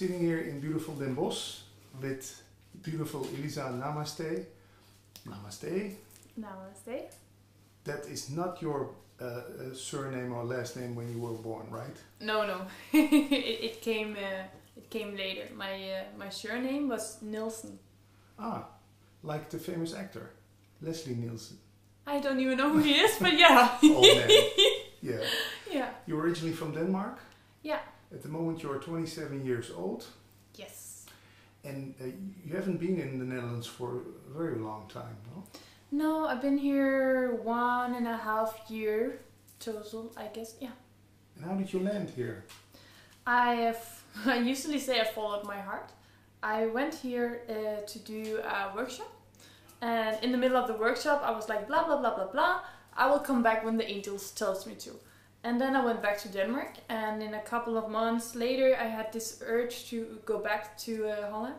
sitting here in beautiful Den Bosch with beautiful Elisa Namaste. Namaste. Namaste. That is not your surname or last name when you were born, right? No. it came later. My surname was Nilsson. Ah, like the famous actor, Leslie Nielsen. I don't even know who he is, but yeah. Old man. Yeah. Yeah. You're originally from Denmark? Yeah. At the moment you're 27 years old. Yes. And you haven't been in the Netherlands for a very long time, no? No, I've been here 1.5 years total, I guess. Yeah. And how did you land here? I usually say I followed my heart. I went here to do a workshop. And in the middle of the workshop, I was like, blah, blah, blah, blah, blah. I will come back when the angels tells me to. And then I went back to Denmark. And in a couple of months later, I had this urge to go back to Holland.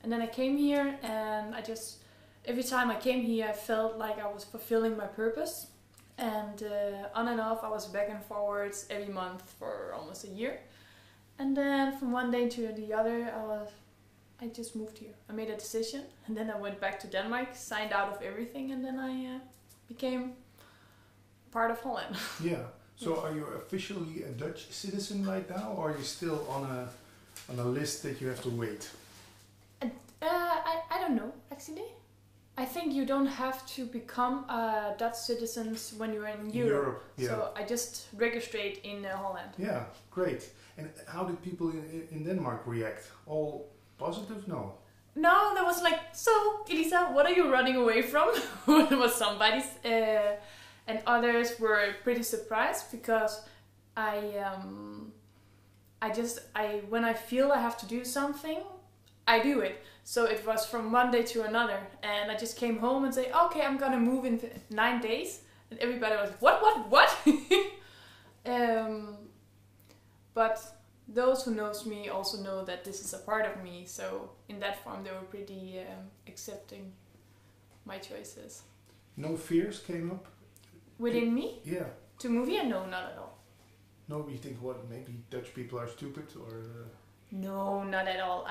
And then I came here and every time I came here, I felt like I was fulfilling my purpose. And on and off, I was back and forwards every month for almost a year. And then from one day to the other, I just moved here. I made a decision, and then I went back to Denmark, signed out of everything, and then I became part of Holland. Yeah. So are you officially a Dutch citizen right now, or are you still on a list that you have to wait? I don't know, actually. I think you don't have to become a Dutch citizen when you're in Europe. Yeah. So I just registered in Holland. Yeah, great. And how did people in Denmark react? All positive? No. No, there was like, so Elisa, what are you running away from? It was somebody's, and others were pretty surprised because when I feel I have to do something, I do it. So it was from one day to another, and I just came home and say, okay, I'm gonna move in 9 days, and everybody was what? But those who knows me also know that this is a part of me, so in that form they were pretty accepting my choices. No fears came up? Within me? Yeah. To move here? No, not at all. No, you think what, maybe Dutch people are stupid or... No, not at all.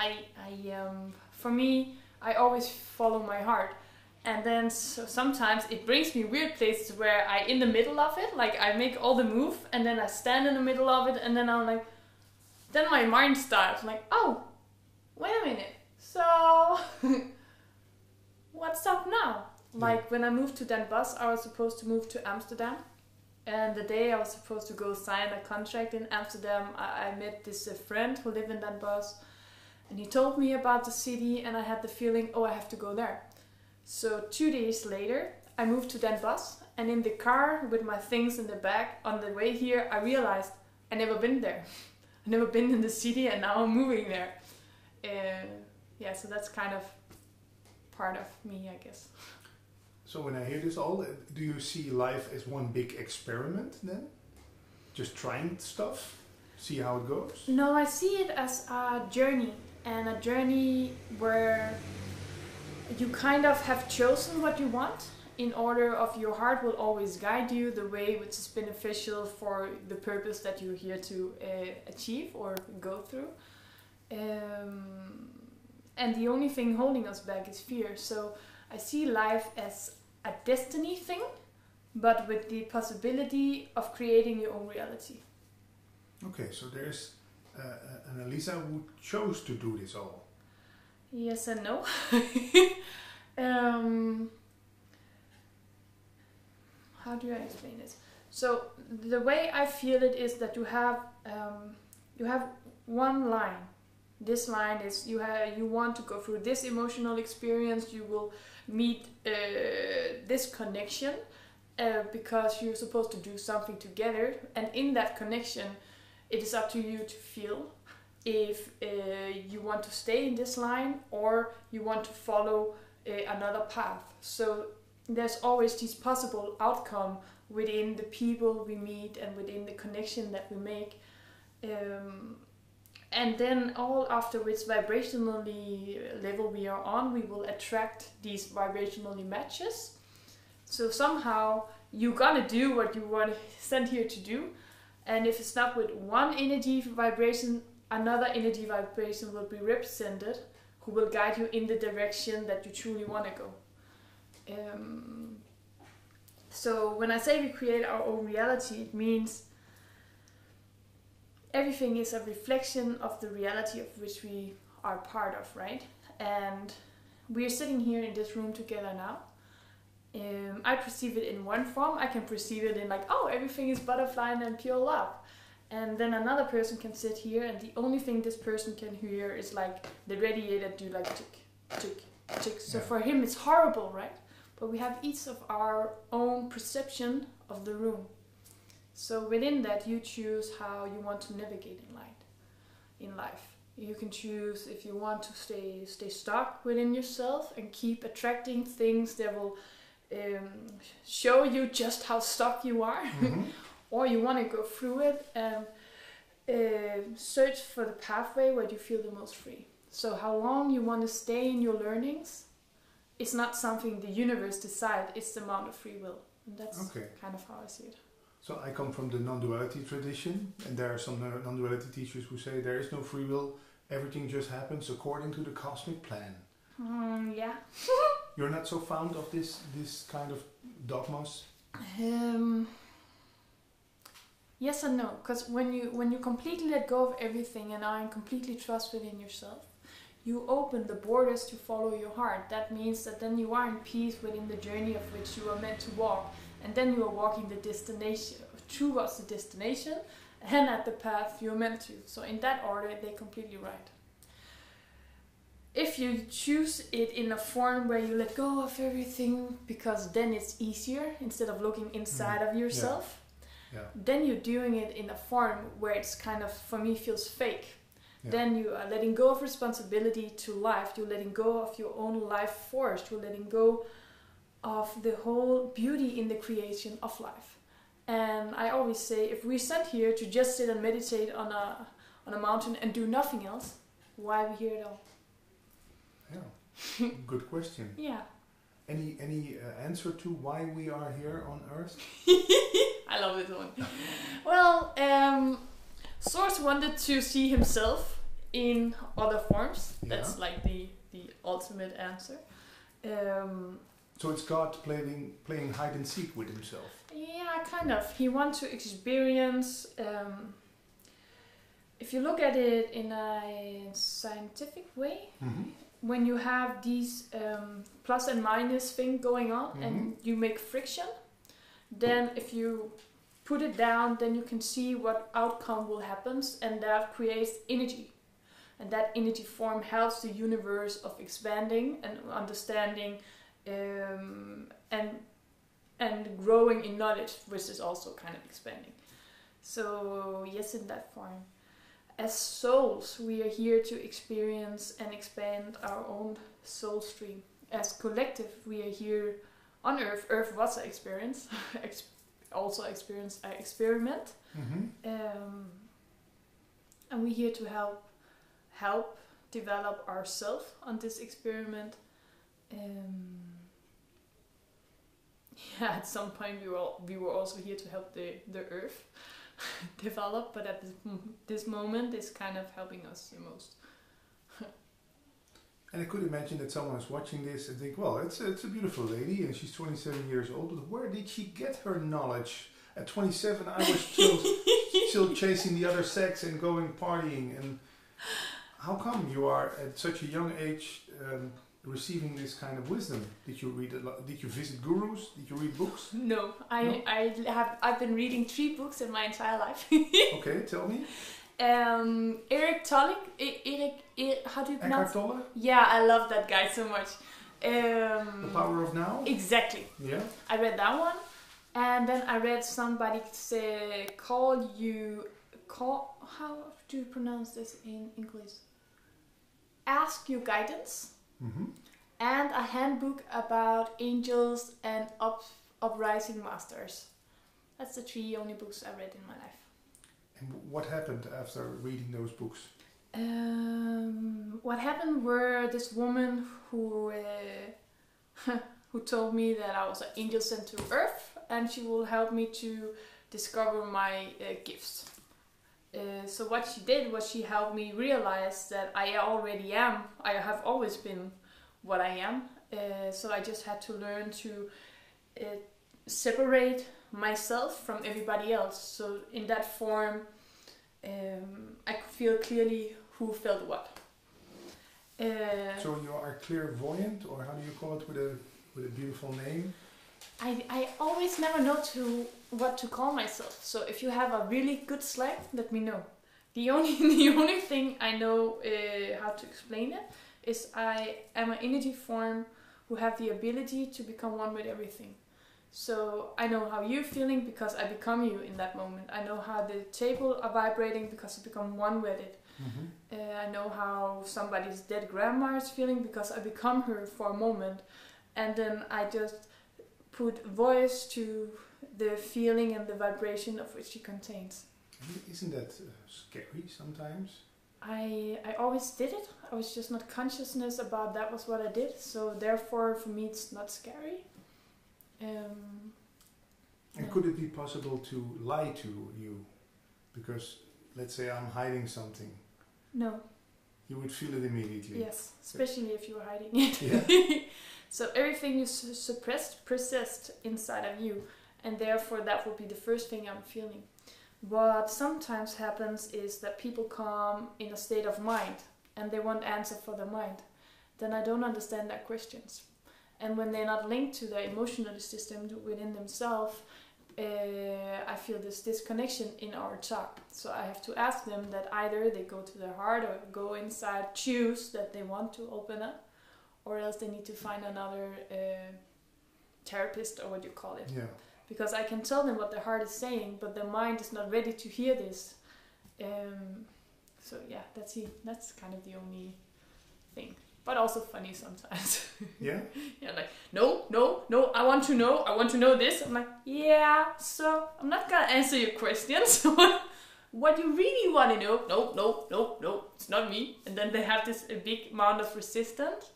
For me, I always follow my heart. And then sometimes it brings me weird places where I in the middle of it, like I make all the move and then I stand in the middle of it and then I'm like, then my mind starts like, oh, wait a minute. So what's up now? Like when I moved to Den Bosch, I was supposed to move to Amsterdam. And the day I was supposed to go sign a contract in Amsterdam, I met this friend who lived in Den Bosch. And he told me about the city and I had the feeling, oh, I have to go there. So 2 days later, I moved to Den Bosch. And in the car with my things in the back on the way here, I realized I never been there. I never been in the city and now I'm moving there. Yeah, so that's kind of part of me, I guess. So when I hear this all, do you see life as one big experiment then? Just trying stuff? See how it goes? No, I see it as a journey. And a journey where you kind of have chosen what you want. In order of your heart will always guide you the way which is beneficial for the purpose that you're here to achieve or go through. And the only thing holding us back is fear. So I see life as a destiny thing, but with the possibility of creating your own reality. Okay, so there's an Elisa who chose to do this all. Yes and no. How do I explain this? So the way I feel it is that you have one line. This line is you want to go through this emotional experience. You will meet this connection because you're supposed to do something together. And in that connection, it is up to you to feel if you want to stay in this line or you want to follow another path. So there's always this possible outcome within the people we meet and within the connection that we make. And then all after which vibrationally level we are on, we will attract these vibrationally matches. So somehow you're gonna do what you were sent here to do. And if it's not with one energy vibration, another energy vibration will be represented who will guide you in the direction that you truly want to go. So when I say we create our own reality, it means everything is a reflection of the reality of which we are part of, right? And we are sitting here in this room together now. I perceive it in one form. I can perceive it in like, oh, everything is butterfly and pure love. And then another person can sit here and the only thing this person can hear is like the radiator do like tick, tick, tick. So for him it's horrible, right? But we have each of our own perception of the room. So within that you choose how you want to navigate in life. You can choose if you want to stay stuck within yourself and keep attracting things that will show you just how stuck you are. Mm-hmm. Or you want to go through it and search for the pathway where you feel the most free. So how long you want to stay in your learnings is not something the universe decides, it's the amount of free will. And that's kind of how I see it. So I come from the non-duality tradition, and there are some non-duality teachers who say there is no free will, everything just happens according to the cosmic plan. Yeah. You're not so fond of this kind of dogmas? Yes and no, because when you completely let go of everything and are in completely trust within yourself, you open the borders to follow your heart. That means that then you are in peace within the journey of which you are meant to walk, and then you are walking the destination towards the destination and at the path you're meant to. So in that order, they're completely right. If you choose it in a form where you let go of everything, because then it's easier instead of looking inside of yourself. Yeah. Then you're doing it in a form where it's kind of, for me, feels fake. Yeah. Then you are letting go of responsibility to life. You're letting go of your own life force. You're letting go of the whole beauty in the creation of life. And I always say, if we sat here to just sit and meditate on a mountain and do nothing else, why are we here at all? Yeah, good question. Yeah. Any answer to why we are here on Earth? I love this one. Well, Source wanted to see himself in other forms. That's like the ultimate answer. So it's God playing hide and seek with himself. Yeah, kind of. He wants to experience. If you look at it in a scientific way, when you have these plus and minus thing going on and you make friction, then if you put it down, then you can see what outcome will happen, and that creates energy. And that energy form helps the universe of expanding and understanding and growing in knowledge, which is also kind of expanding. So yes, in that form. As souls, we are here to experience and expand our own soul stream. As collective, we are here on Earth. Earth was an experience, also experience an experiment. And we're here to help develop ourselves on this experiment. Yeah, at some point we were also here to help the Earth develop, but at this moment it's kind of helping us the most. And I could imagine that someone is watching this and think, well, it's a beautiful lady and she's 27 years old, but where did she get her knowledge? At 27 I was still chasing the other sex and going partying. And how come you are at such a young age receiving this kind of wisdom? Did you read a lot? Did you visit gurus? Did you read books? No, I've been reading 3 books in my entire life. Okay, tell me. Eric Tolle, how do you pronounce? Eckhart Tolle? Yeah, I love that guy so much. The Power of Now? Exactly. Yeah. I read that one, and then I read somebody say, how do you pronounce this in English? Ask Your Guidance. And a handbook about angels and uprising masters. That's the 3 only books I read in my life. And what happened after reading those books? What happened were this woman who told me that I was an angel sent to Earth and she will help me to discover my gifts. So what she did was she helped me realize that I have always been what I am. So I just had to learn to separate myself from everybody else. So in that form, I could feel clearly who felt what. So you are clairvoyant, or how do you call it with a beautiful name? I always never know what to call myself. So if you have a really good slang, let me know. The only thing I know how to explain it is I am an energy form who have the ability to become one with everything. So I know how you're feeling because I become you in that moment. I know how the table are vibrating because I become one with it. Mm-hmm. I know how somebody's dead grandma is feeling because I become her for a moment. And then I just put voice to the feeling and the vibration of which she contains. Isn't that scary sometimes? I always did it. I was just not consciousness about that was what I did. So therefore for me it's not scary. And could it be possible to lie to you? Because let's say I'm hiding something. No. You would feel it immediately. Yes, especially if you were hiding it. Yeah. So everything you suppressed persists inside of you, and therefore that will be the first thing I'm feeling. What sometimes happens is that people come in a state of mind and they want answer for their mind. Then I don't understand their questions. And when they're not linked to their emotional system within themselves, I feel this disconnection in our talk. So I have to ask them that either they go to their heart or go inside, choose that they want to open up, or else they need to find another therapist or what you call it. Yeah. Because I can tell them what their heart is saying, but their mind is not ready to hear this. So yeah, that's kind of the only thing. But also funny sometimes. Yeah? Yeah, like, no, I want to know this. I'm like, yeah, so I'm not gonna answer your questions. What you really want to know, no, it's not me. And then they have this a big amount of resistance.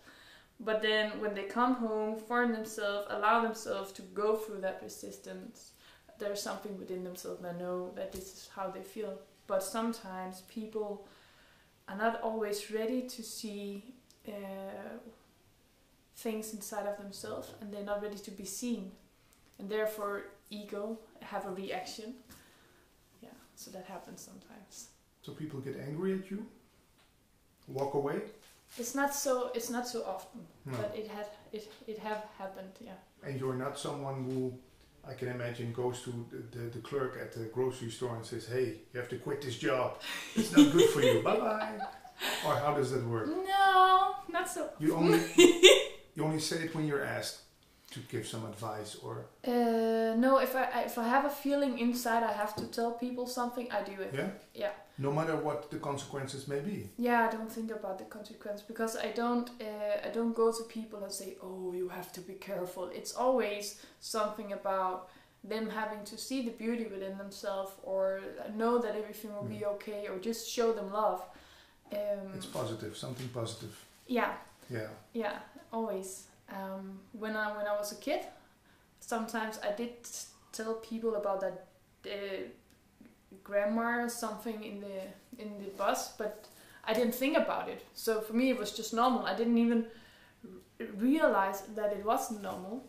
But then when they come home, form themselves, allow themselves to go through that resistance, there's something within themselves that know that this is how they feel. But sometimes people are not always ready to see things inside of themselves, and they're not ready to be seen, and therefore ego have a reaction. Yeah, so that happens sometimes. So people get angry at you, walk away. It's not so often, No. but it have happened. Yeah. And you're not someone who, I can imagine, goes to the clerk at the grocery store and says, "Hey, you have to quit this job. It's not good for you. Bye bye." Or how does that work? No, not so. You only say it when you're asked to give some advice, or no. If I have a feeling inside, I have to tell people something. I do it. Yeah. Yeah. No matter what the consequences may be. Yeah, I don't think about the consequence because I don't go to people and say, "Oh, you have to be careful." It's always something about them having to see the beauty within themselves, or know that everything will be okay, or just show them love. It's positive, something positive. Yeah. Yeah. Yeah, always. When I was a kid, sometimes I did tell people about that grandma or something in the bus, but I didn't think about it. So for me, it was just normal. I didn't even realize that it wasn't normal.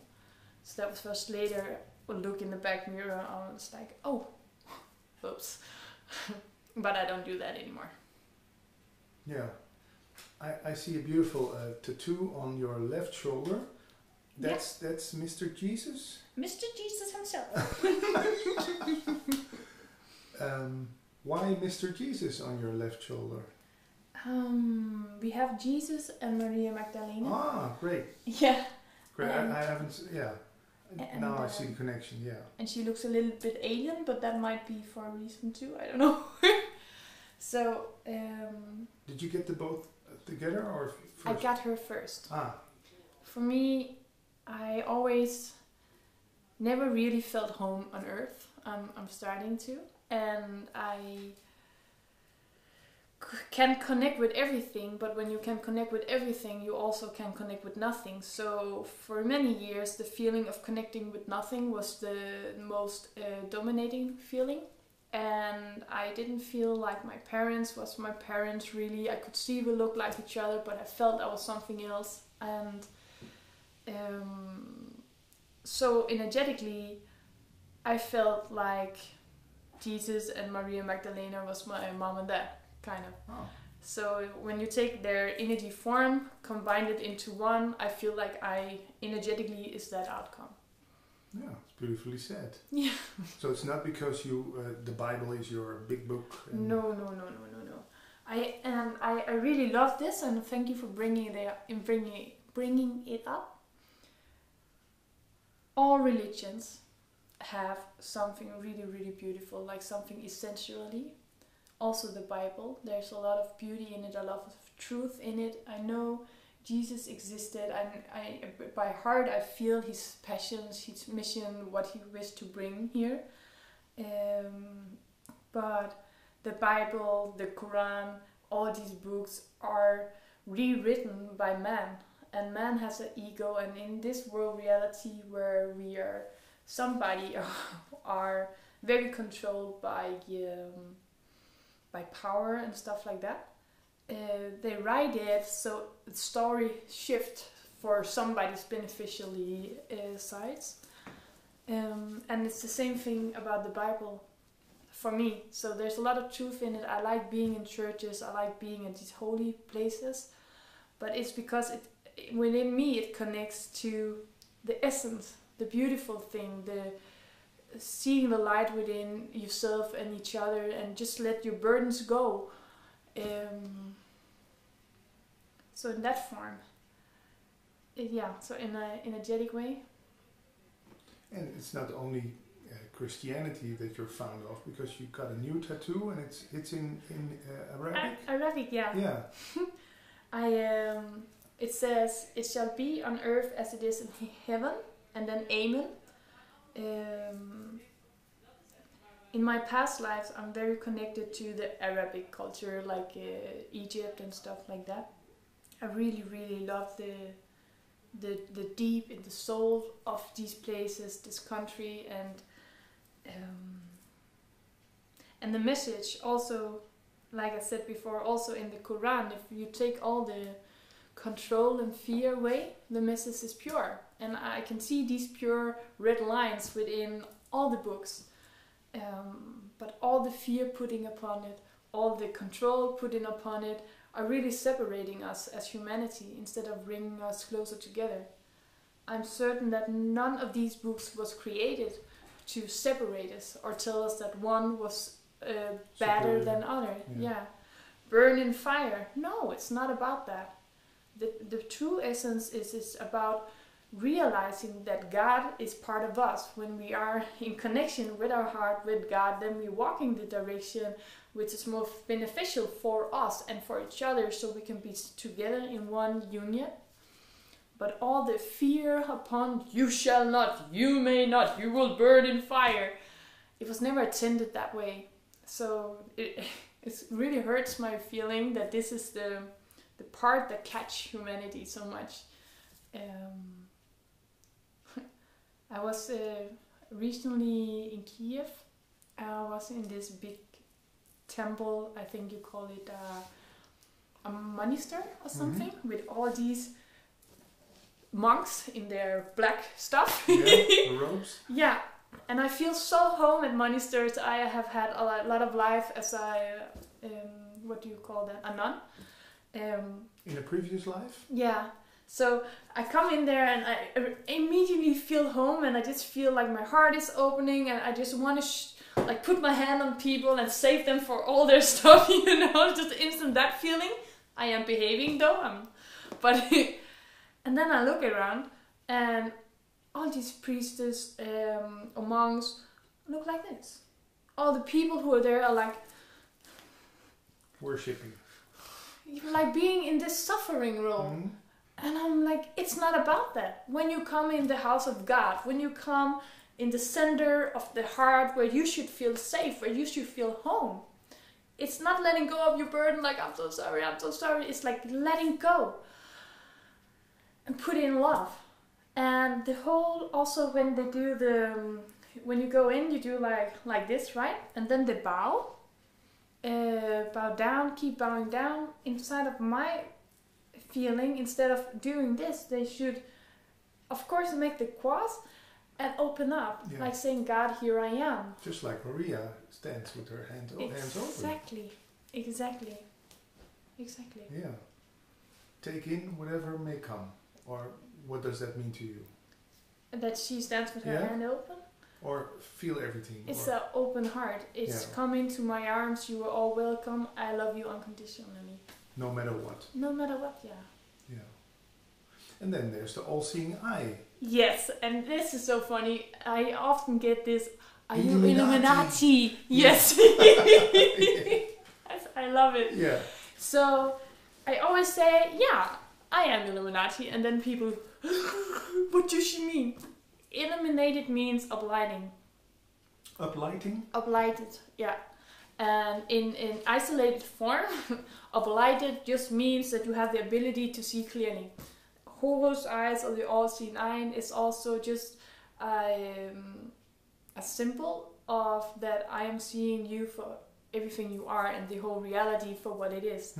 So that was first later. I look in the back mirror, and I was like, "Oh, oops." But I don't do that anymore. Yeah. I see a beautiful tattoo on your left shoulder. That's Mr. Jesus? Mr. Jesus himself. Why Mr. Jesus on your left shoulder? We have Jesus and Maria Magdalena. Ah, great. Yeah. Great. I haven't. Yeah. And, now I see the connection. Yeah. And she looks a little bit alien, but that might be for a reason too. I don't know. So. Did you get the both together or first? I got her first. Ah. For me, I always never really felt home on Earth. I'm starting to, and I can connect with everything. But when you can connect with everything, you also can connect with nothing. So for many years, the feeling of connecting with nothing was the most dominating feeling. and I didn't feel like my parents was my parents really. I could see we looked like each other, but I felt I was something else. And so energetically, I felt like Jesus and Maria Magdalena was my mom and dad, kind of. Oh. So when you take their energy form, combine it into one, I feel like I energetically is that outcome. Yeah, it's beautifully said. Yeah. So it's not because you the Bible is your big book. No. I really love this, and thank you for bringing it up. All religions have something really, really beautiful, like something essentially. Also the Bible, there's a lot of beauty in it, a lot of truth in it. I know Jesus existed, and I by heart I feel his passions, his mission, what he wished to bring here. But the Bible, the Quran, all these books are rewritten by man, and man has an ego, and in this world reality where we are somebody are very controlled by power and stuff like that. They write it so the story shift for somebody's beneficially sides. And it's the same thing about the Bible for me. So there's a lot of truth in it. I like being in churches. I like being in these holy places. But it's because within me it connects to the essence, the beautiful thing, the seeing the light within yourself and each other, and just let your burdens go. So in that form, so in an energetic way. And it's not only Christianity that you're fond of, because you got a new tattoo, and it's in Arabic. Arabic, yeah. Yeah. It says, "It shall be on earth as it is in heaven," and then Amen. In my past lives, I'm very connected to the Arabic culture, like Egypt and stuff like that. I really, really love the deep in the soul of these places, this country, and the message also, like I said before, also in the Quran. If you take all the control and fear away, the message is pure. And I can see these pure red lines within all the books. But all the fear putting upon it, all the control putting upon it, are really separating us as humanity instead of bringing us closer together. I'm certain that none of these books was created to separate us or tell us that one was better than other. Yeah. Burn in fire. No, it's not about that. The true essence is about realizing that God is part of us. When we are in connection with our heart, with God, then we walk in the direction which is more beneficial for us and for each other, so we can be together in one union. But all the fear upon "you shall not, you may not, you will burn in fire," it was never intended that way. So it really hurts my feeling that this is the part that catch humanity so much. I was recently in Kiev. I was in this big temple, I think you call it a monastery or something, with all these monks in their black stuff. Yeah, the robes. Yeah, and I feel so home at monasteries. I have had a lot of life as what do you call that, a nun. In a previous life? Yeah. So I come in there and I immediately feel home, and I just feel like my heart is opening, and I just want to put my hand on people and save them for all their stuff, just instant that feeling. I am behaving though, and then I look around and all these priestess or monks look like this. All the people who are there are like worshipping. Like being in this suffering room. Mm-hmm. And I'm like, it's not about that. When you come in the house of God, when you come in the center of the heart where you should feel safe, where you should feel home, it's not letting go of your burden like, I'm so sorry. It's like letting go and put in love. And the whole, also when they do the when you go in, you do like this, right? And then they bow down, keep bowing down. Inside of my feeling, instead of doing this, they should, of course, make the cross and open up, like saying, God, here I am. Just like Maria stands with her hands open. Exactly. Yeah. Take in whatever may come. Or what does that mean to you? That she stands with her hand open? Or feel everything. It's an open heart. It's come into my arms. You are all welcome. I love you unconditionally. No matter what. No matter what, yeah. And then there's the all-seeing eye. Yes, and this is so funny. I often get this, are you Illuminati? Yes. Yes. I love it. Yeah. So I always say, yeah, I am Illuminati. And then people, what does she mean? Illuminated means uplighting. Uplighting? Uplighted, yeah. And in isolated form, uplighted just means that you have the ability to see clearly. Horus eyes, or the all-seeing eye, is also just a symbol of that I am seeing you for everything you are and the whole reality for what it is,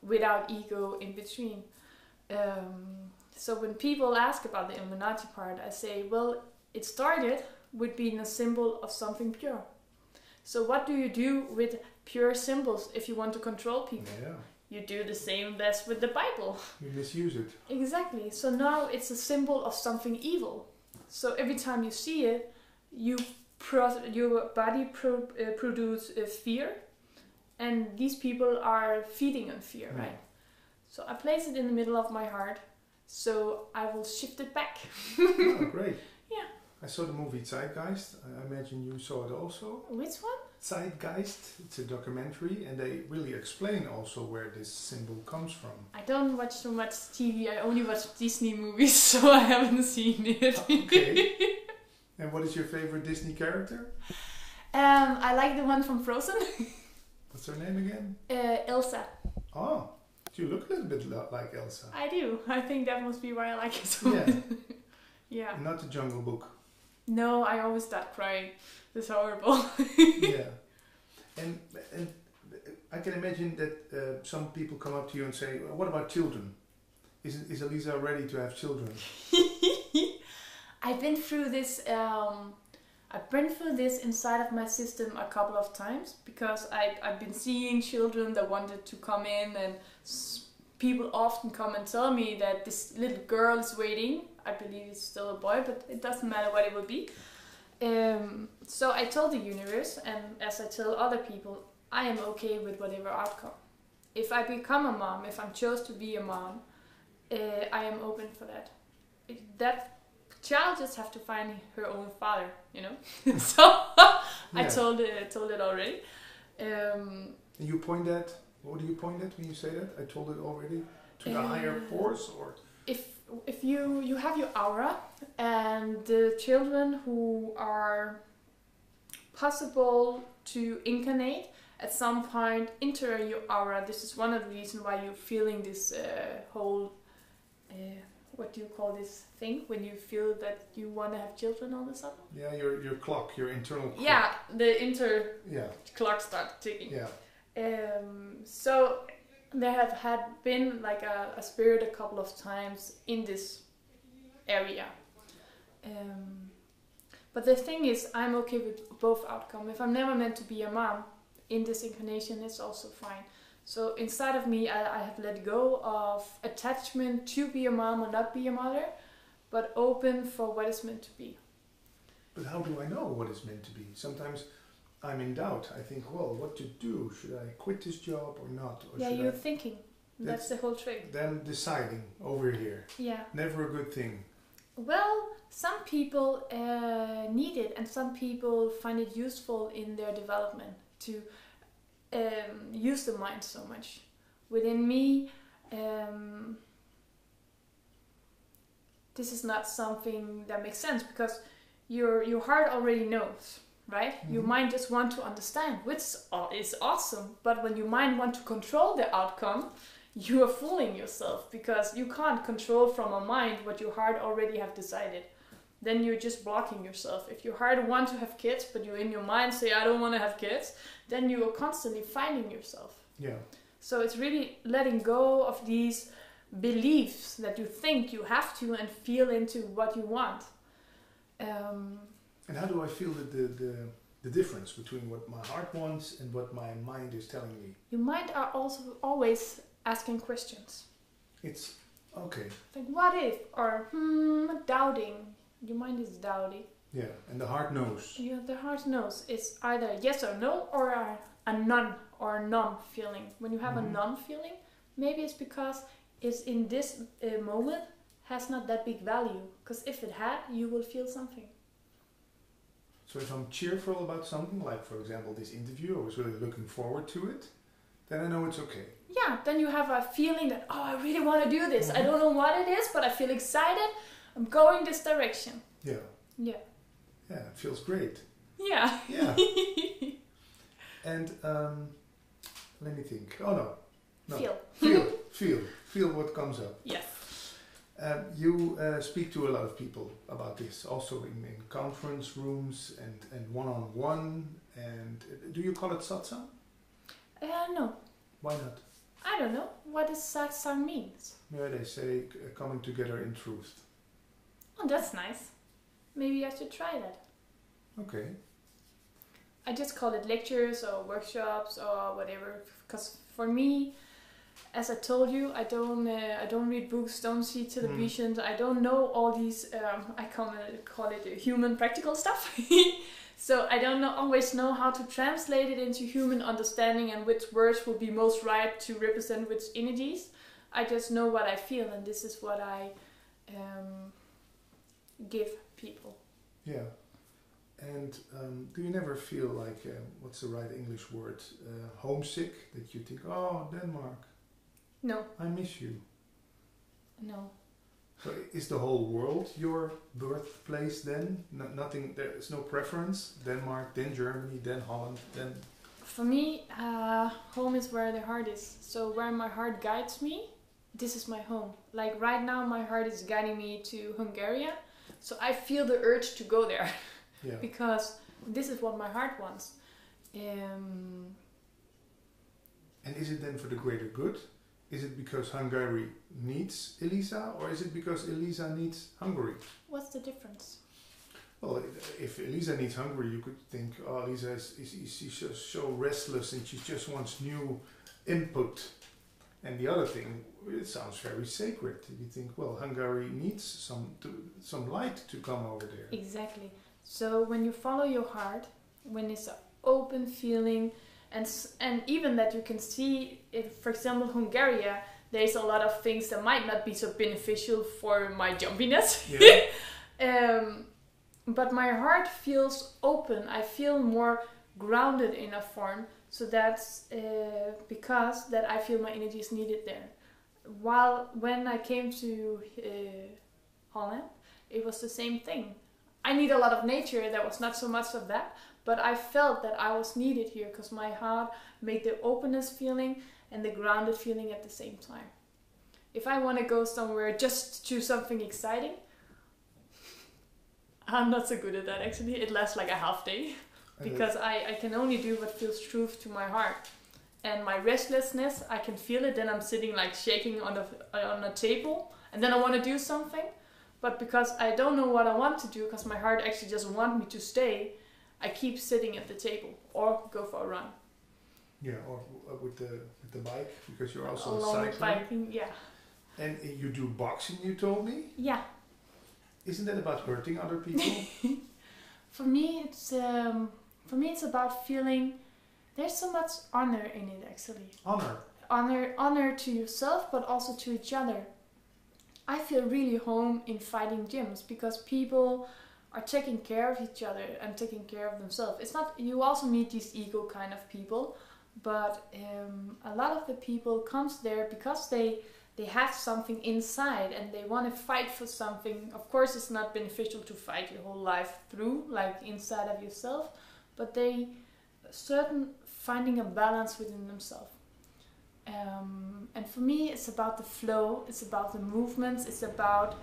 without ego in between. So when people ask about the Illuminati part, I say, well, it started with being a symbol of something pure. So what do you do with pure symbols if you want to control people? Yeah. You do the same as with the Bible. You misuse it. Exactly. So now it's a symbol of something evil. So every time you see it, your body produces fear, and these people are feeding on fear, right? So I place it in the middle of my heart, so I will shift it back. Oh, great. Yeah. I saw the movie Zeitgeist. I imagine you saw it also. Which one? Zeitgeist. It's a documentary, and they really explain also where this symbol comes from. I don't watch so much TV. I only watch Disney movies, so I haven't seen it. Okay. And what is your favorite Disney character? I like the one from Frozen. What's her name again? Elsa. Oh, you look a little bit like Elsa. I do. I think that must be why I like it so much. Yeah. Not the Jungle Book. No, I always start crying. It's horrible. Yeah. And I can imagine that some people come up to you and say, what about children? Is Elisa ready to have children? I've been through this inside of my system a couple of times, because I've been seeing children that wanted to come in, and people often come and tell me that this little girl is waiting. I believe it's still a boy, but it doesn't matter what it will be. So I told the universe, and as I tell other people, I am okay with whatever outcome. If I become a mom, if I'm chose to be a mom, I am open for that. That child just have to find her own father, you know. So I told it already. And you point at, what do you point at when you say that? I told it already? To the higher force, or? If you have your aura, and the children who are possible to incarnate at some point enter your aura, this is one of the reasons why you're feeling this whole, what do you call this thing, when you feel that you want to have children all of a sudden? Yeah, your clock, your internal clock. Yeah, the clock starts ticking. Yeah. So there have been like a spirit a couple of times in this area. But the thing is, I'm okay with both outcomes. If I'm never meant to be a mom in this incarnation, it's also fine. So inside of me, I have let go of attachment to be a mom or not be a mother, but open for what is meant to be. But how do I know what is meant to be? Sometimes I'm in doubt. I think, well, what to do? Should I quit this job or not? Or you're thinking. That's the whole trick. Then deciding over here. Yeah. Never a good thing. Well, some people need it, and some people find it useful in their development to use the mind so much. Within me, this is not something that makes sense, because your heart already knows, right? Mm-hmm. Your mind just wants to understand, which is awesome. But when your mind wants to control the outcome, you are fooling yourself, because you can't control from a mind what your heart already have decided. then you're just blocking yourself. If your heart wants to have kids, but you in your mind say, I don't want to have kids, then you are constantly finding yourself. Yeah. So it's really letting go of these beliefs that you think you have to and feel into what you want. And how do I feel the difference between what my heart wants and what my mind is telling me? Your mind are also always asking questions. It's okay. Like, what if? Or, doubting. Your mind is doubting. Yeah, and the heart knows. Yeah, the heart knows. It's either yes or no, or a none or a non feeling. When you have a non feeling, maybe it's because it's in this moment has not that big value. Because if it had, you will feel something. So if I'm cheerful about something, like for example this interview, I was really looking forward to it, then I know it's okay. Yeah, then you have a feeling that, oh, I really want to do this. I don't know what it is, but I feel excited. I'm going this direction. Yeah. Yeah. Yeah, it feels great. Yeah. Yeah. And let me think. Oh no. Feel what comes up. Yes. You speak to a lot of people about this, also in conference rooms and one-on-one. And do you call it satsang? No. Why not? I don't know. What does satsang means? Yeah, they say coming together in truth. Oh, that's nice. Maybe I should try that. Okay. I just call it lectures or workshops or whatever. Because for me, as I told you, I don't read books, don't see television. I don't know all these. I call it human practical stuff. So I don't always know how to translate it into human understanding and which words will be most right to represent which energies. I just know what I feel, and this is what I give people. Yeah. And do you never feel like, what's the right English word, homesick? That you think, oh, Denmark. No. I miss you. No. So is the whole world your birthplace then? Nothing. There's no preference. Denmark, then Germany, then Holland, then. For me, home is where the heart is. So where my heart guides me, this is my home. Like right now, my heart is guiding me to Hungary. So I feel the urge to go there. Yeah. Because this is what my heart wants. And is it then for the greater good? Is it because Hungary needs Elisa, or is it because Elisa needs Hungary? What's the difference? Well, if Elisa needs Hungary, you could think, oh, Elisa she's just so restless and she just wants new input. And the other thing, it sounds very sacred. You think, well, Hungary needs some light to come over there. Exactly. So when you follow your heart, when it's an open feeling, and even that you can see, if, for example, Hungary, there's a lot of things that might not be so beneficial for my jumpiness. Yeah. But my heart feels open. I feel more grounded in a form. So that's because that I feel my energy is needed there. While when I came to Holland, it was the same thing. I need a lot of nature. There was not so much of that. But I felt that I was needed here because my heart made the openness feeling and the grounded feeling at the same time. If I want to go somewhere just to something exciting, I'm not so good at that actually. It lasts like a half day because I can only do what feels true to my heart. And my restlessness, I can feel it. Then I'm sitting like shaking on a table and then I want to do something. But because I don't know what I want to do, because my heart actually doesn't want me to stay, I keep sitting at the table or go for a run. Yeah, or with the bike, because you're also Along cycling. Biking, yeah. And you do boxing, you told me? Yeah. Isn't that about hurting other people? For me, it's about feeling. There's so much honor in it, actually. Honor to yourself, but also to each other. I feel really home in fighting gyms because people are taking care of each other and taking care of themselves. It's not, you also meet these ego kind of people, but a lot of the people comes there because they have something inside and they want to fight for something. Of course, it's not beneficial to fight your whole life through, like inside of yourself, but they finding a balance within themselves. And for me, it's about the flow, it's about the movements, it's about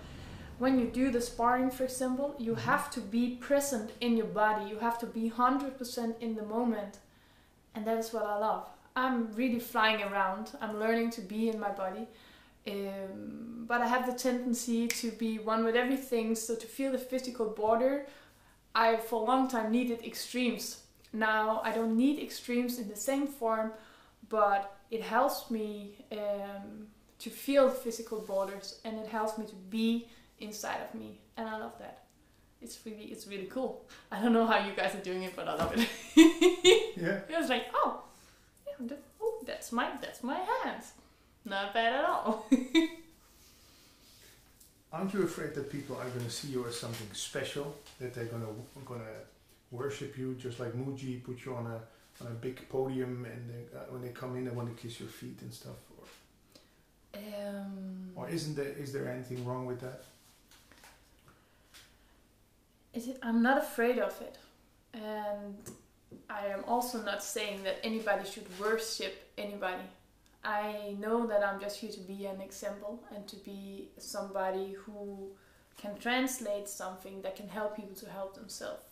when you do the sparring, for example, you have to be present in your body. You have to be 100% in the moment. And that is what I love. I'm really flying around. I'm learning to be in my body. But I have the tendency to be one with everything. So to feel the physical border, I for a long time needed extremes. Now I don't need extremes in the same form, but it helps me to feel physical borders, and it helps me to be inside of me, and I love that. It's really cool. I don't know how you guys are doing it, but I love it. Yeah. It was like, oh, yeah, that's my hands. Not bad at all. Aren't you afraid that people are going to see you as something special? That they're going to worship you, just like Muji put you on a big podium, and when they come in, they want to kiss your feet and stuff? Or is there anything wrong with that? I'm not afraid of it, and I am also not saying that anybody should worship anybody. I know that I'm just here to be an example and to be somebody who can translate something that can help people to help themselves.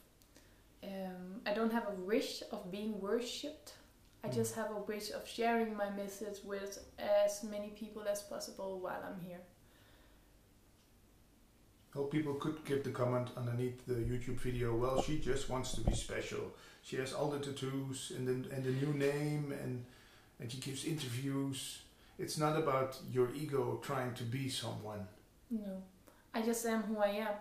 I don't have a wish of being worshipped. I just have a wish of sharing my message with as many people as possible while I'm here. Well, people could give the comment underneath the YouTube video, well, she just wants to be special. She has all the tattoos and the new name, and she gives interviews. It's not about your ego trying to be someone. No, I just am who I am.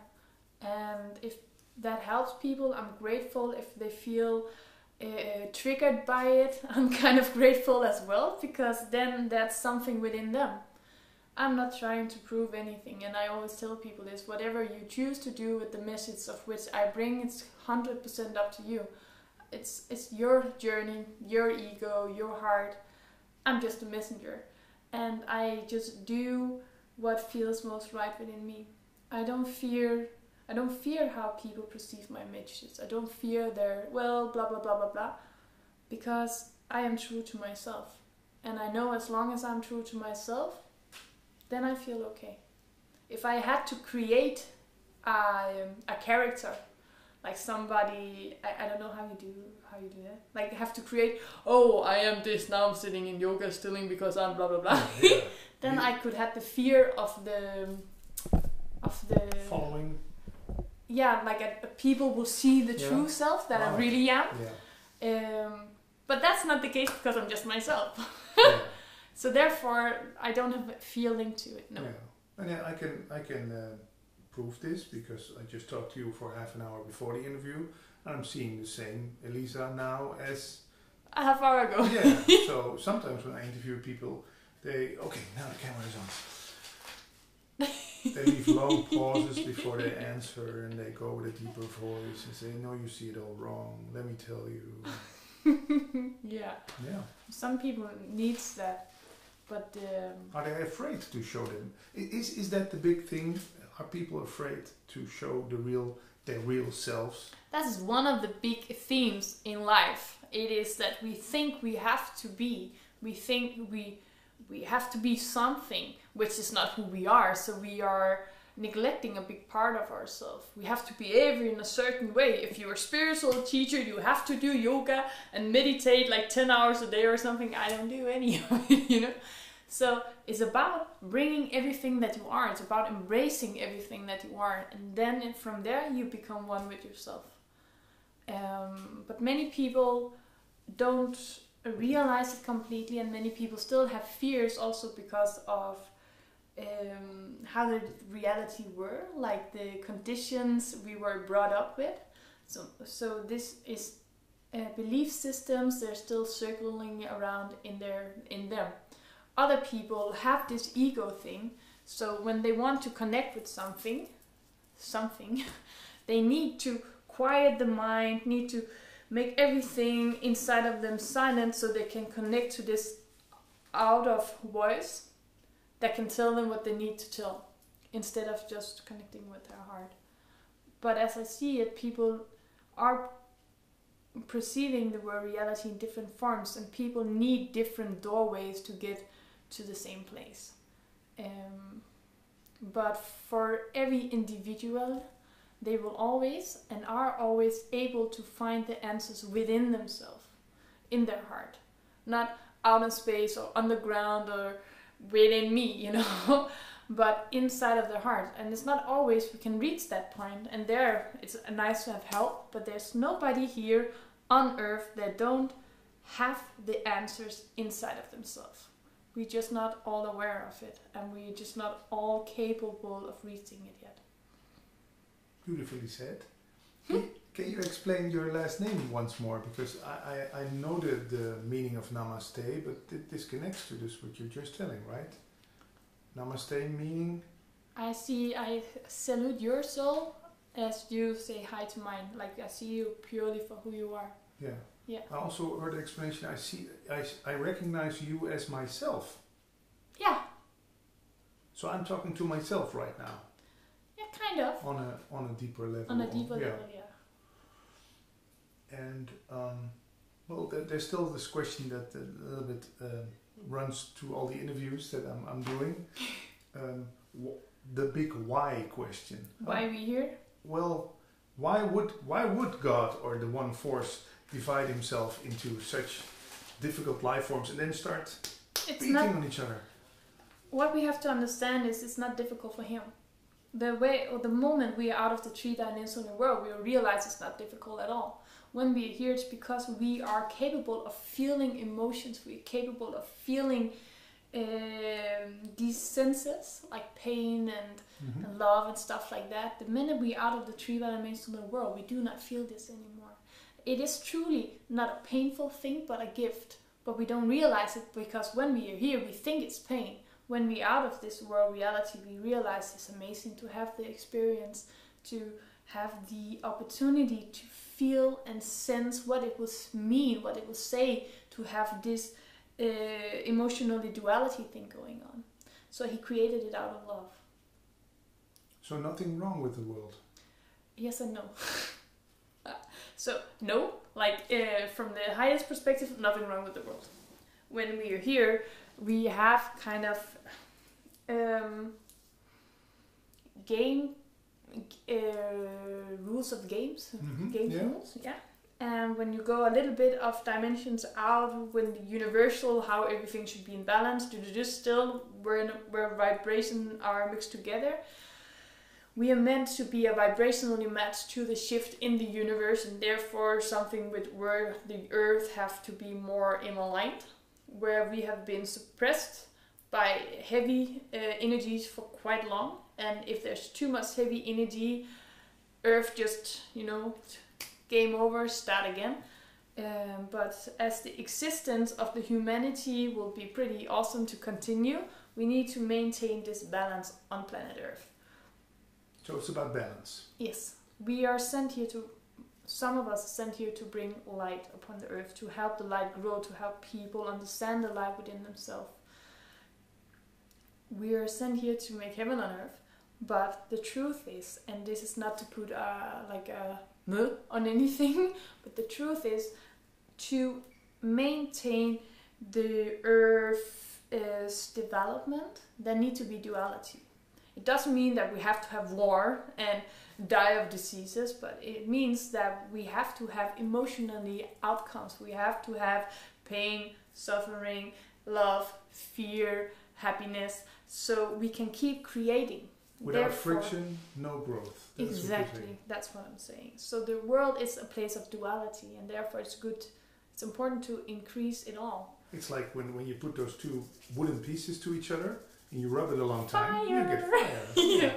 And if that helps people, I'm grateful. If they feel triggered by it, I'm kind of grateful as well, because then that's something within them. I'm not trying to prove anything, and I always tell people this: whatever you choose to do with the message of which I bring, it's 100% up to you. It's your journey, your ego, your heart. I'm just a messenger, and I just do what feels most right within me. I don't fear how people perceive my messages. I don't fear their, well, blah blah blah blah blah, because I am true to myself, and I know as long as I'm true to myself, then I feel okay. If I had to create a character, like somebody, I don't know how you do that. Like have to create, oh, I am this, now I'm sitting in yoga stilling because I'm blah blah blah. Yeah. Then I could have the fear of the following. Yeah, like people will see the true self that I really am. Yeah. But that's not the case because I'm just myself. Yeah. So therefore, I don't have a feeling to it. No. Yeah. And I can prove this because I just talked to you for half an hour before the interview, and I'm seeing the same Elisa now as a half hour ago. Yeah. So sometimes when I interview people, now the camera is on. They leave long pauses before they answer, and they go with a deeper voice and say, "No, you see it all wrong. Let me tell you." Yeah. Yeah. Some people needs that. But are they afraid to show them? Is that the big thing? Are people afraid to show their real selves? That is one of the big themes in life. It is that we think we have to be. We think we have to be something, which is not who we are. So we are neglecting a big part of ourselves. We have to behave in a certain way. If you're a spiritual teacher, you have to do yoga and meditate like 10 hours a day or something. I don't do any of it, you know. So it's about bringing everything that you are. It's about embracing everything that you are. And then from there, you become one with yourself. But many people don't realize it completely, and many people still have fears also because of how the reality were, like the conditions we were brought up with. So this is belief systems. They're still circling around in them. Other people have this ego thing. So when they want to connect with something, they need to quiet the mind, need to make everything inside of them silent so they can connect to this out of voice that can tell them what they need to tell, instead of just connecting with their heart. But as I see it, people are perceiving the world reality in different forms, and people need different doorways to get to the same place. but for every individual, they will always and are always able to find the answers within themselves, in their heart, not out in space or underground or within me, you know, but inside of their heart. And it's not always we can reach that point, and there it's nice to have help, but there's nobody here on earth that don't have the answers inside of themselves. We're just not all aware of it, and we're just not all capable of reaching it yet. Beautifully said. Can you explain your last name once more? Because I know the meaning of Namaste, but it disconnects to this what you're just telling, right? Namaste meaning? I salute your soul as you say hi to mine. Like I see you purely for who you are. Yeah. Yeah. I also heard the explanation. I recognize you as myself. Yeah. So I'm talking to myself right now. Yeah, kind of. On a deeper level. On a deeper level, yeah. And well, there's still this question that a little bit runs through all the interviews that I'm doing. The big why question. Why we here? Well, why would God or the one force divide himself into such difficult life forms and then start beating on each other? What we have to understand is it's not difficult for him. The moment we are out of the three-dimensional world, we realize it's not difficult at all. When we are here, it's because we are capable of feeling emotions. We are capable of feeling these senses, like pain and love and stuff like that. The minute we are out of the three-dimensional world, we do not feel this anymore. It is truly not a painful thing, but a gift. But we don't realize it because when we are here, we think it's pain. When we are out of this world reality, we realize it's amazing to have the experience, to have the opportunity to feel and sense what it will mean, what it will say to have this emotionally duality thing going on. So he created it out of love. So nothing wrong with the world? Yes and no. So no, like from the highest perspective, nothing wrong with the world. When we are here, we have kind of rules of games, rules, yeah. And when you go a little bit of dimensions out, when the universal, how everything should be in balance, still where vibrations are mixed together, we are meant to be a vibrationally matched to the shift in the universe, and therefore something with where the earth have to be more in aligned, where we have been suppressed by heavy energies for quite long. And if there's too much heavy energy, earth just, game over, start again. But as the existence of the humanity will be pretty awesome to continue, we need to maintain this balance on planet Earth. So it's about balance. Yes. We are sent here some of us are sent here to bring light upon the earth, to help the light grow, to help people understand the light within themselves. We are sent here to make heaven on earth, but the truth is, and this is not to put like a on anything, but the truth is to maintain the earth's development, there needs to be duality. It doesn't mean that we have to have war and die of diseases, but it means that we have to have emotionally outcomes. We have to have pain, suffering, love, fear, happiness, so we can keep creating. Without friction, no growth. Exactly, that's what I'm saying. So the world is a place of duality, and therefore it's important to increase it all. It's like when you put those two wooden pieces to each other and you rub it a long time, you get fire. Yeah.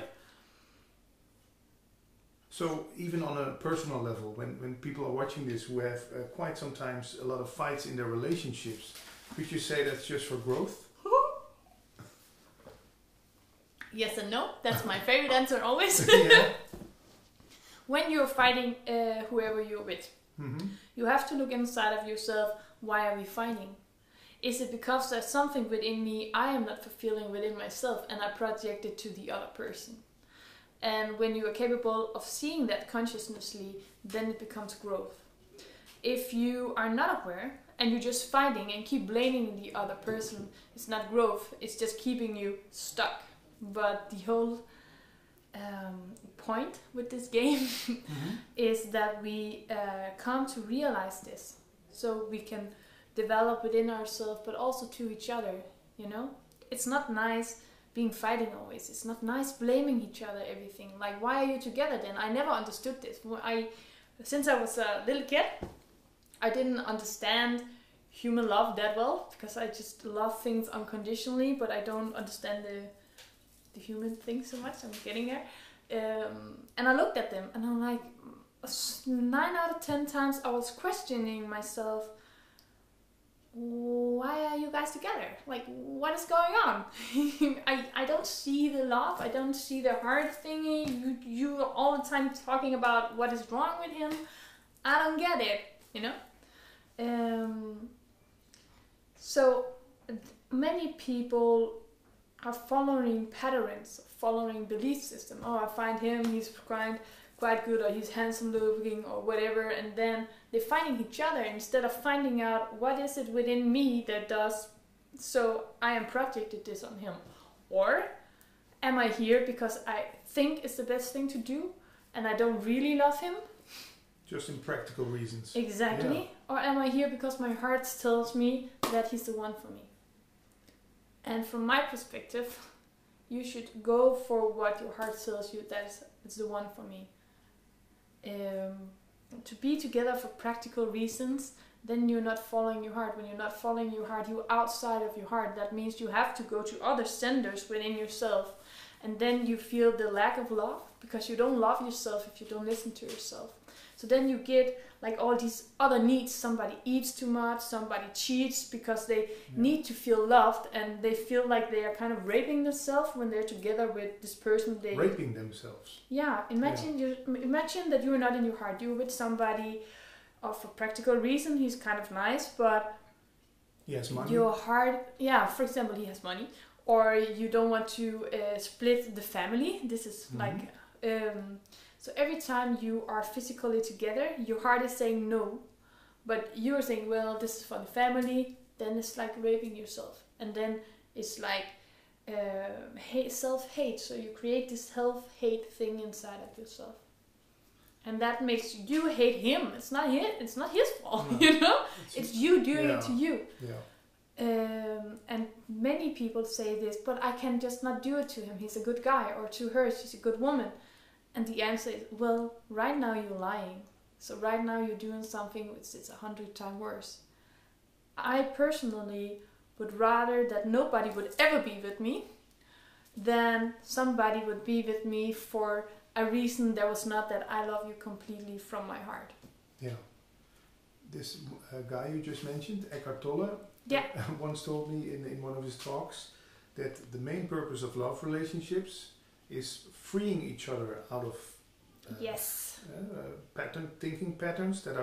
So even on a personal level, when people are watching this who have quite sometimes a lot of fights in their relationships, could you say that's just for growth? Yes and no. That's my favorite answer always. Yeah. When you're fighting whoever you're with, you have to look inside of yourself. Why are we fighting? Is it because there's something within me I am not fulfilling within myself and I project it to the other person? And when you are capable of seeing that consciously, then it becomes growth. If you are not aware and you're just fighting and keep blaming the other person, it's not growth, it's just keeping you stuck. but the whole point with this game is that we come to realize this, so we can develop within ourselves, but also to each other. You know, it's not nice being fighting always. It's not nice blaming each other everything. Like, why are you together then? I never understood this. Since I was a little kid, I didn't understand human love that well, because I just love things unconditionally, but I don't understand the human thing so much. I'm getting there. And I looked at them and I'm like, 9 out of 10 times I was questioning myself, why are you guys together? Like, what is going on? I don't see the love, I don't see the heart thingy. You all the time talking about what is wrong with him. I don't get it, you know? So many people are following patterns, following belief system. Oh, I find him, he's quite good, or he's handsome looking, or whatever, and then they're finding each other instead of finding out what is it within me that does, so I am projected this on him. Or am I here because I think it's the best thing to do and I don't really love him? Just in practical reasons. Exactly. Yeah. Or am I here because my heart tells me that he's the one for me? And from my perspective, you should go for what your heart tells you that it's the one for me. To be together for practical reasons, then you're not following your heart. When you're not following your heart, you're outside of your heart. That means you have to go to other centers within yourself. And then you feel the lack of love, because you don't love yourself if you don't listen to yourself. So then you get like all these other needs. Somebody eats too much, somebody cheats because they need to feel loved, and they feel like they are kind of raping themselves when they're together with this person. Raping themselves. Yeah, imagine that you're not in your heart. You're with somebody for practical reason. He's kind of nice, but he has money. Your heart, for example, he has money, or you don't want to split the family. This is like. So every time you are physically together, your heart is saying no, but you're saying, well, this is for the family. Then it's like raping yourself, and then it's like self-hate. So you create this self-hate thing inside of yourself, and that makes you hate him. It's not his fault, you know. It's you doing it to you. Yeah. And many people say this, but I can just not do it to him. He's a good guy, or to her, she's a good woman. And the answer is, well, right now you're lying. So right now you're doing something which is 100 times worse. I personally would rather that nobody would ever be with me than somebody would be with me for a reason that was not that I love you completely from my heart. Yeah. This guy you just mentioned, Eckhart Tolle, once told me in one of his talks that the main purpose of love relationships is freeing each other out of thinking patterns that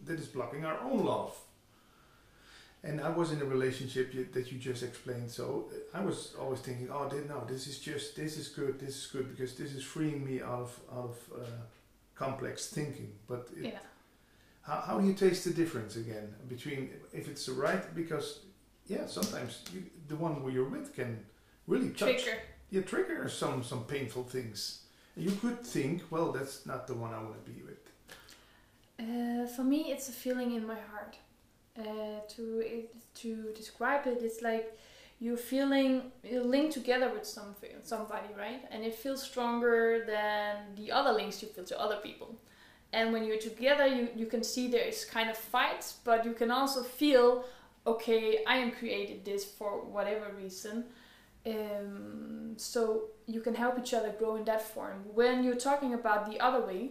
is blocking our own love. And I was in a relationship that you just explained, so I was always thinking, this is good because this is freeing me out of complex thinking. But how do you taste the difference again between if it's the right? Because sometimes the one who you're with can really trigger some painful things. You could think, well, that's not the one I want to be with. For me, it's a feeling in my heart. To describe it, it's like you're linked together with somebody, right? And it feels stronger than the other links you feel to other people. And when you're together, you can see there is kind of fights, but you can also feel, okay, I am created this for whatever reason. So you can help each other grow in that form. When you're talking about the other way,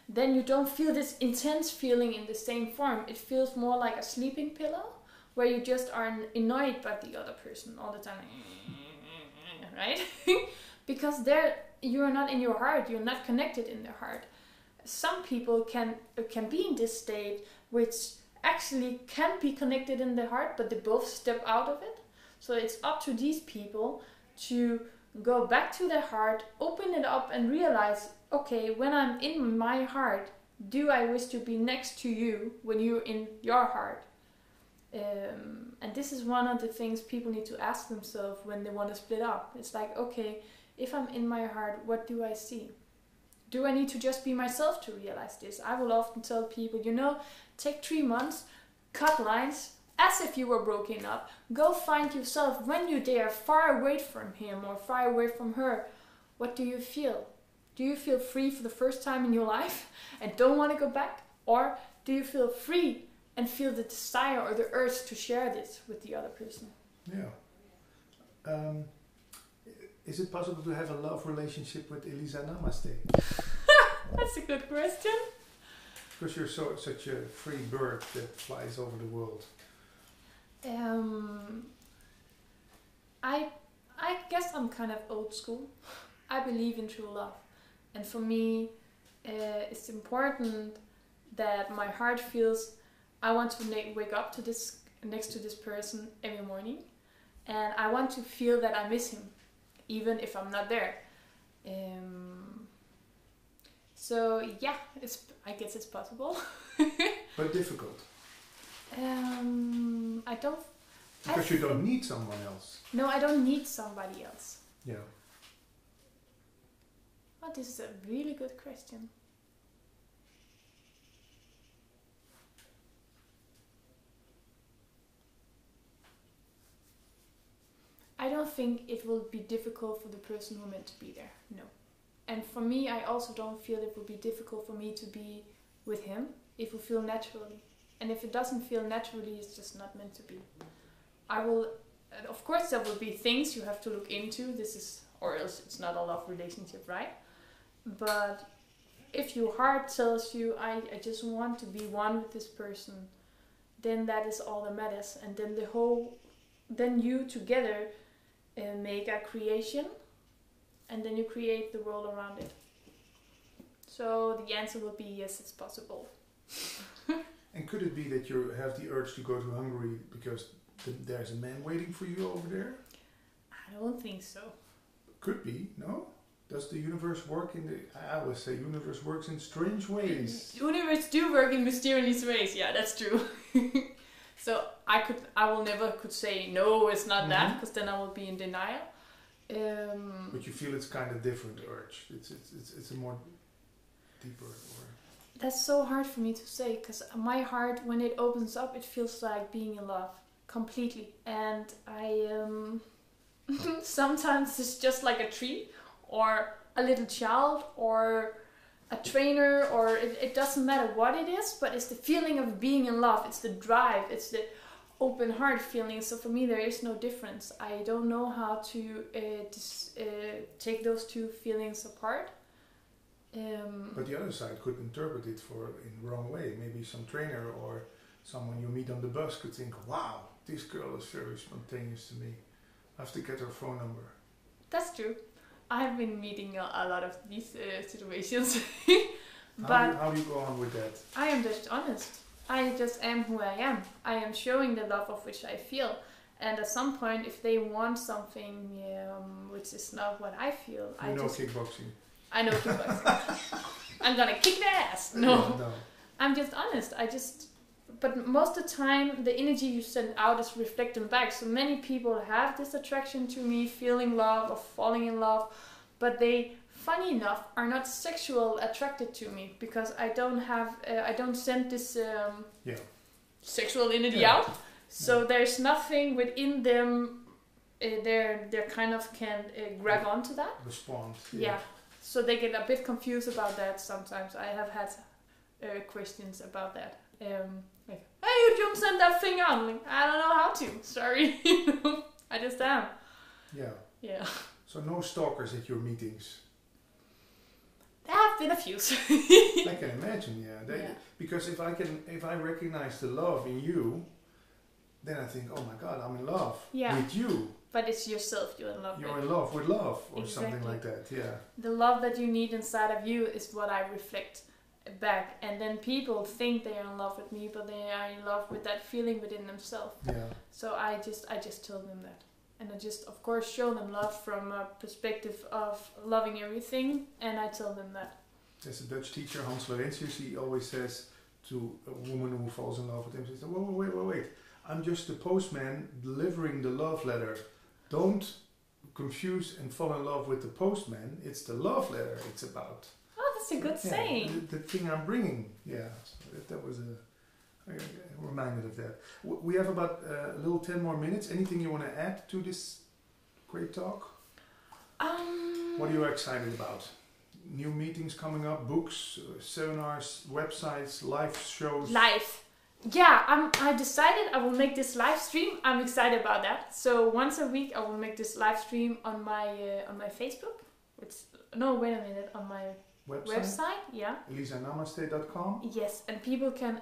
then you don't feel this intense feeling in the same form. It feels more like a sleeping pillow, where you just are annoyed by the other person all the time, right? Because you're not in your heart, you're not connected in their heart. Some people can be in this state which actually can be connected in their heart, but they both step out of it. So it's up to these people to go back to their heart, open it up and realize, okay, when I'm in my heart, do I wish to be next to you when you're in your heart? And this is one of the things people need to ask themselves when they want to split up. It's like, okay, if I'm in my heart, what do I see? Do I need to just be myself to realize this? I will often tell people, take 3 months, cut lines, as if you were broken up. Go find yourself when you're there, far away from him or far away from her. What do you feel? Do you feel free for the first time in your life and don't want to go back? Or do you feel free and feel the desire or the urge to share this with the other person? Yeah. Is it possible to have a love relationship with Elisa Namaste? That's a good question. Because you're such a free bird that flies over the world. I guess I'm kind of old school. I believe in true love. And for me, it's important that my heart feels I want to wake up to this next to this person every morning, and I want to feel that I miss him, even if I'm not there. So yeah, I guess it's possible. But difficult. I don't. Because you don't need someone else. No, I don't need somebody else. Yeah. Oh, this is a really good question. I don't think it will be difficult for the person who meant to be there. No. And for me, I also don't feel it will be difficult for me to be with him. It will feel naturally. And if it doesn't feel naturally, it's just not meant to be. Of course, there will be things you have to look into. Or else it's not a love relationship, right? But if your heart tells you, I just want to be one with this person, then that is all that matters. And then you together make a creation, and then you create the world around it. So the answer will be yes, it's possible. And could it be that you have the urge to go to Hungary because there's a man waiting for you over there? I don't think so. Could be, no? Does the universe work I always say universe works in strange ways. Universe do work in mysterious ways, yeah, that's true. So I will never could say no, it's not that, because then I will be in denial. But you feel it's kind of different urge. It's a more deeper. That's so hard for me to say, because my heart, when it opens up, it feels like being in love completely. And I sometimes it's just like a tree, or a little child, or a trainer, or it doesn't matter what it is, but it's the feeling of being in love. It's the drive. It's the open heart feeling. So for me, there is no difference. I don't know how to take those two feelings apart. But the other side could interpret it in the wrong way. Maybe some trainer or someone you meet on the bus could think, wow, this girl is very spontaneous to me. I have to get her phone number. That's true. I've been meeting a lot of these situations. How do you go on with that? I am just honest. I just am who I am. I am showing the love of which I feel. And at some point, if they want something which is not what I feel, kickboxing. I know kickboxing. I'm gonna kick their ass. No. I'm just honest. But most of the time, the energy you send out is reflecting back. So many people have this attraction to me, feeling love or falling in love, but they, funny enough, are not sexual attracted to me, because I don't send this sexual energy out. So there's nothing within them. They kind of can grab onto that. Respond. Yeah. So they get a bit confused about that sometimes. I have had questions about that. Like, hey, you don't send that thing on. Like, I don't know how to. Sorry. I just am. Yeah. Yeah. So no stalkers at your meetings? There have been a few. I can imagine, yeah. Because if I recognize the love in you, then I think, oh my God, I'm in love with you. But it's yourself you're in love with. You're in love with love, or something like that, yeah. The love that you need inside of you is what I reflect back. And then people think they are in love with me, but they are in love with that feeling within themselves. Yeah. So I just tell them that. And I just, of course, show them love from a perspective of loving everything. And I tell them that. There's a Dutch teacher, Hans Laurentius, he always says to a woman who falls in love with him, he says, wait. I'm just the postman delivering the love letter. Don't confuse and fall in love with the postman. It's the love letter it's about. Oh, that's a good saying. The thing I'm bringing. Yeah, so that was I'm reminded of that. We have about a little 10 more minutes. Anything you want to add to this great talk? What are you excited about? New meetings coming up, books, seminars, websites, live shows? Live. Yeah, I decided I will make this live stream. I'm excited about that. So once a week I will make this live stream on my Facebook. On my website. Yeah. ElisaNamaste.com. Yes, and people can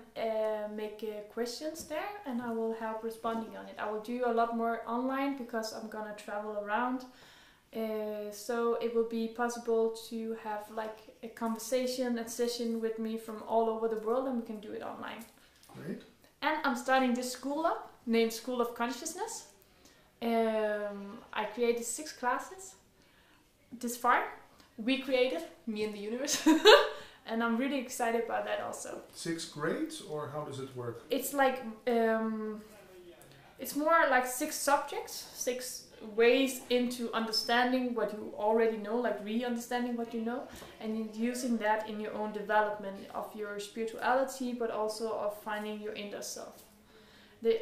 make questions there, and I will help responding on it. I will do a lot more online because I'm gonna travel around. So it will be possible to have like a conversation and session with me from all over the world, and we can do it online. Great. And I'm starting this school up named School of Consciousness. I created 6 classes this far. We created, me and the universe. And I'm really excited about that also. 6 grades, or how does it work? It's like, it's more like 6 subjects, 6 ways into understanding what you already know, like re-understanding what you know, and using that in your own development of your spirituality, but also of finding your inner self.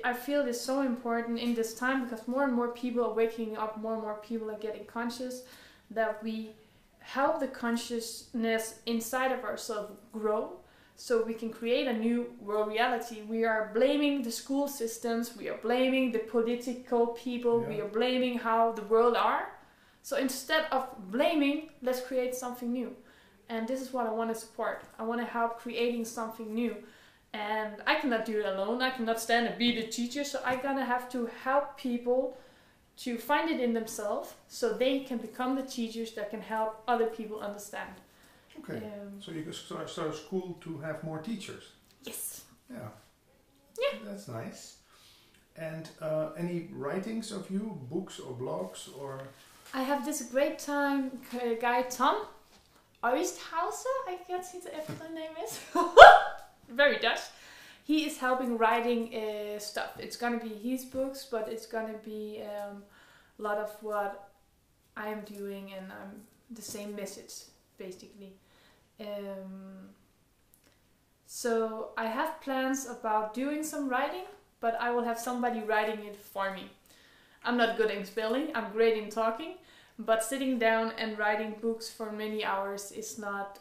I feel this so important in this time because more and more people are waking up, more and more people are getting conscious, that we help the consciousness inside of ourselves grow, so we can create a new world reality. We are blaming the school systems, we are blaming the political people, we are blaming how the world are. So instead of blaming, let's create something new. And this is what I want to support. I want to help creating something new. And I cannot do it alone. I cannot stand and be the teacher. So I'm gonna have to help people to find it in themselves, so they can become the teachers that can help other people understand. Okay, so you can start a school to have more teachers. Yes. Yeah. Yeah. That's nice. And any writings of you, books or blogs or? I have this great guy Tom Oisthauser, I guess his name is. Very Dutch. He is helping writing stuff. It's gonna be his books, but it's gonna be a lot of what I'm doing, and I'm the same message basically. So I have plans about doing some writing, but I will have somebody writing it for me. I'm not good in spelling, I'm great in talking, but sitting down and writing books for many hours is not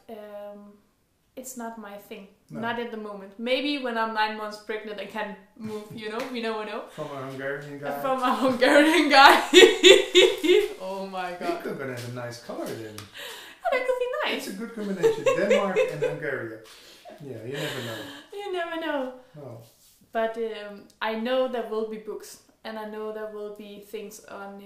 it's not my thing. No. Not at the moment. Maybe when I'm 9 months pregnant I can move, you know, we never know. From a Hungarian guy. From a Hungarian guy. Oh my god. You could have a nice color then. Oh, that could be nice. It's a good combination. Denmark and Hungary. Yeah, you never know. You never know. Oh. But I know there will be books, and I know there will be things on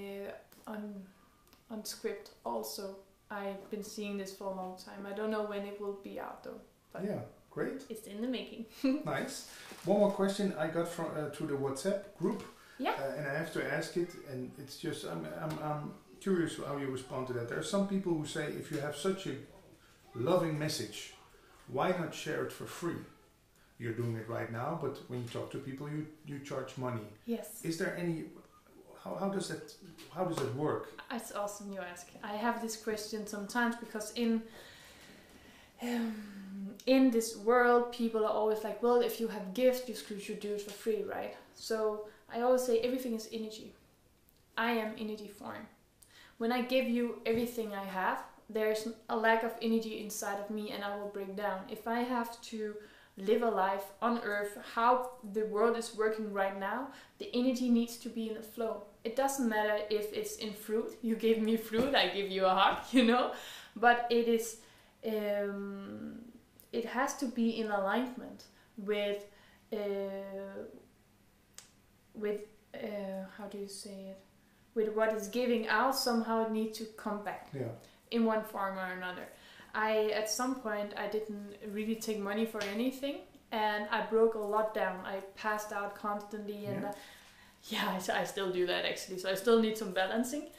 script also. I've been seeing this for a long time. I don't know when it will be out though. But yeah, great. It's in the making. Nice. One more question I got from through the WhatsApp group. Yeah. And I have to ask it, and it's just I'm curious how you respond to that. There are some people who say, if you have such a loving message, why not share it for free? You're doing it right now, but when you talk to people, you charge money. Yes. Is there any? How does it work? It's awesome you ask. I have this question sometimes because in this world, people are always like, well, if you have gifts, you should do it for free, right? So I always say everything is energy. I am energy form. When I give you everything I have, there's a lack of energy inside of me, and I will break down. If I have to live a life on earth, how the world is working right now, the energy needs to be in a flow. It doesn't matter if it's in fruit. You give me fruit, I give you a hug, you know. But it is, it has to be in alignment with how do you say it? With what is giving out. Somehow it needs to come back. Yeah. In one form or another. At some point I didn't really take money for anything, and I broke a lot down. I passed out constantly, and I still do that actually. So I still need some balancing.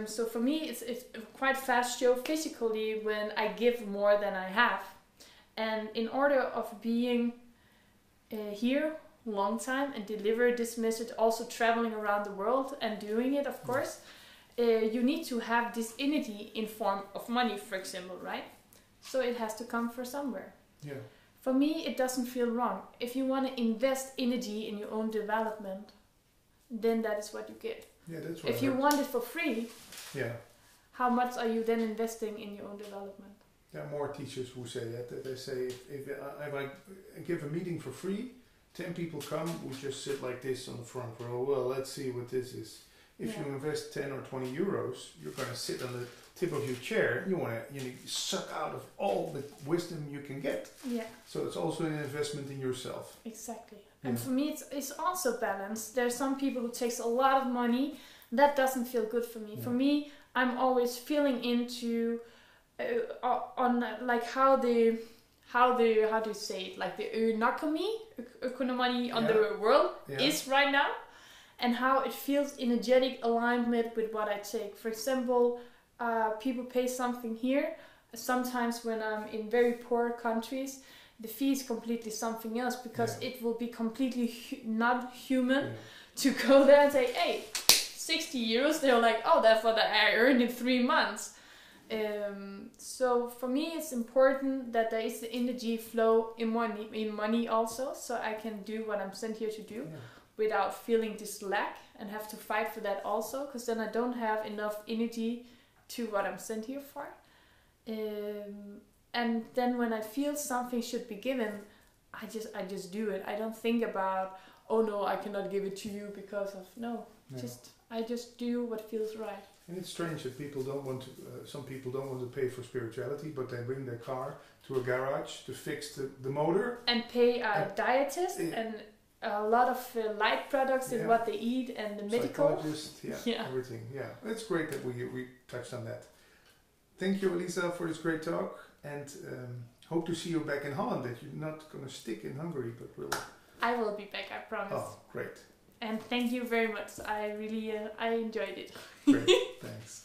So for me, it's quite fast show physically when I give more than I have, and in order of being here long time and deliver this message, also traveling around the world and doing it, of course, you need to have this energy in form of money, for example, right? So it has to come from somewhere. Yeah. For me, it doesn't feel wrong. If you want to invest energy in your own development, then that is what you get. Yeah, that's what if you want it for free, yeah, how much are you then investing in your own development? there are more teachers who say that they say if I give a meeting for free, 10 people come, we just sit like this on the front row. Well, let's see what this is. If you invest 10 or 20 euros, you're going to sit on the tip of your chair. You want to suck out of all the wisdom you can get. Yeah. So it's also an investment in yourself. Exactly. And for me, it's also balanced. There's some people who takes a lot of money. That doesn't feel good for me. For me, I'm always feeling into on like how do you say it, like the economy on the world is right now, and how it feels energetic alignment with what I take. For example, people pay something here. Sometimes when I'm in very poor countries, the fee is completely something else, because it will be completely not human to go there and say, hey, 60 euros. They're like, oh, that's what I earned in 3 months. So for me, it's important that there is the energy flow in money also, so I can do what I'm sent here to do without feeling this lack and have to fight for that also, because then I don't have enough energy to what I'm sent here for. And then when I feel something should be given, I just do it. I don't think about, oh no, I cannot give it to you because of I just do what feels right. And it's strange that people don't want to. Some people don't want to pay for spirituality, but they bring their car to a garage to fix the motor and pay a dietist and a lot of light products in what they eat and the medical. Psychologist, everything. Yeah, it's great that we touched on that. Thank you, Elisa, for this great talk, and hope to see you back in Holland. That you're not going to stick in Hungary, but will. I will be back, I promise. Oh, great. And thank you very much. I really I enjoyed it. Great, thanks.